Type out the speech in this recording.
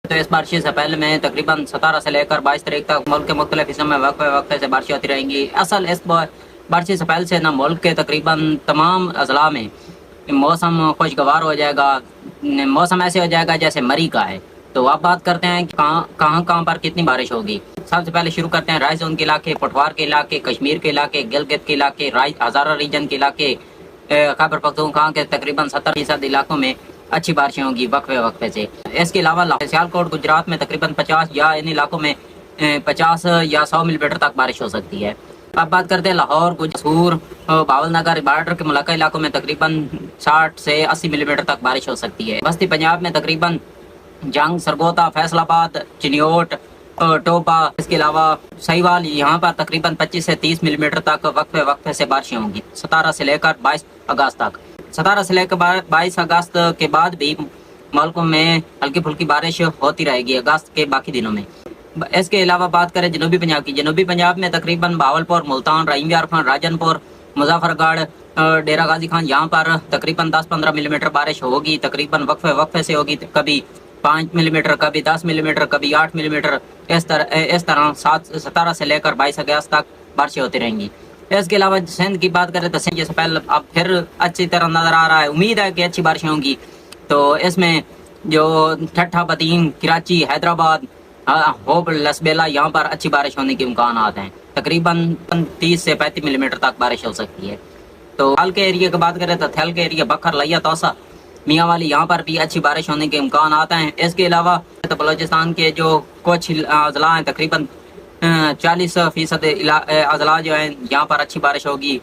تو اس بارشیں سے پہلے میں تقریباً 17 سے لے کر 22 تاریخ تک ملک کے مختلف حصوں میں وقفے وقفے سے بارشیں ہوتی رہیں گی۔ اصل اس بارشیں سے پہلے سے نہ ملک کے تقریباً تمام اضلاع میں موسم خوشگوار ہو جائے گا، موسم ایسے ہو جائے گا جیسے مری کا ہے۔ تو اب بات کرتے ہیں کہ کہاں پر کتنی بارش ہوگی۔ سب سے پہلے شروع کرتے ہیں رائے زون کے علاقے، پٹوار کے علاقے، کشمیر کے علاقے، گلگت کے علاقے، ہزارہ ریجن کے علاقے، خیبر پختونخوا کے تقریباً 70% علاقوں میں اچھی بارشیں ہوں گی وقفے وقفے سے۔ اس کے علاوہ سیالکوٹ گجرات میں تقریباً 50 یا ان علاقوں میں 50 یا 100 ملی میٹر تک بارش ہو سکتی ہے۔ اب بات کرتے ہیں لاہور، سور، باول نگر بارڈر کے ملکہ علاقوں میں تقریباً 60 سے 80 ملی میٹر تک بارش ہو سکتی ہے۔ وسطی پنجاب میں تقریباً جنگ، سرگودا، فیصل آباد، چنیوٹ، ٹوپا، اس کے علاوہ سہیوال، یہاں پر تقریباً 25 سے 30 ملی میٹر تک وقفے وقفے سے بارشیں ہوں گی 17 سے لے کر 22 اگست تک۔ 17 سے لے کر 22 اگست کے بعد بھی ملک میں ہلکی پھلکی بارش ہوتی رہے گی اگست کے باقی دنوں میں۔ اس کے علاوہ بات کریں جنوبی پنجاب کی، جنوبی پنجاب میں تقریباً بہاولپور، ملتان، رحیم یار خان، راجن پور، مظفر گڑھ، ڈیرہ غازی خان، یہاں پر تقریباً 10-15 ملی میٹر بارش ہوگی، تقریباً وقفے وقفے سے ہوگی، کبھی 5 ملی میٹر، کبھی 10 ملی میٹر، کبھی 8 ملی میٹر، اس طرح 17 سے لے کر 22 اگست تک بارشیں ہوتی رہیں گی۔ اس کے علاوہ سندھ کی بات کریں تو سندھ سے پہلے اب پھر اچھی طرح نظر آ رہا ہے، امید ہے کہ اچھی بارشیں ہوں گی۔ تو اس میں جو ٹھٹھا، بدین، کراچی، حیدرآباد، ہوپ، لسبیلا، یہاں پر اچھی بارش ہونے کے امکانات ہیں، تقریباً 30 سے 35 ملی میٹر تک بارش ہو سکتی ہے۔ تو تھل کے ایریا کی بات کریں تو تھل کے ایریا بکھر، لیا، توسا، میاں والی، یہاں پر بھی اچھی بارش ہونے کے امکانات ہیں۔ اس کے علاوہ بلوچستان کے جو کچھ اضلاع ہیں تقریباً 40% اضلاع جو ہیں یہاں پر اچھی بارش ہوگی۔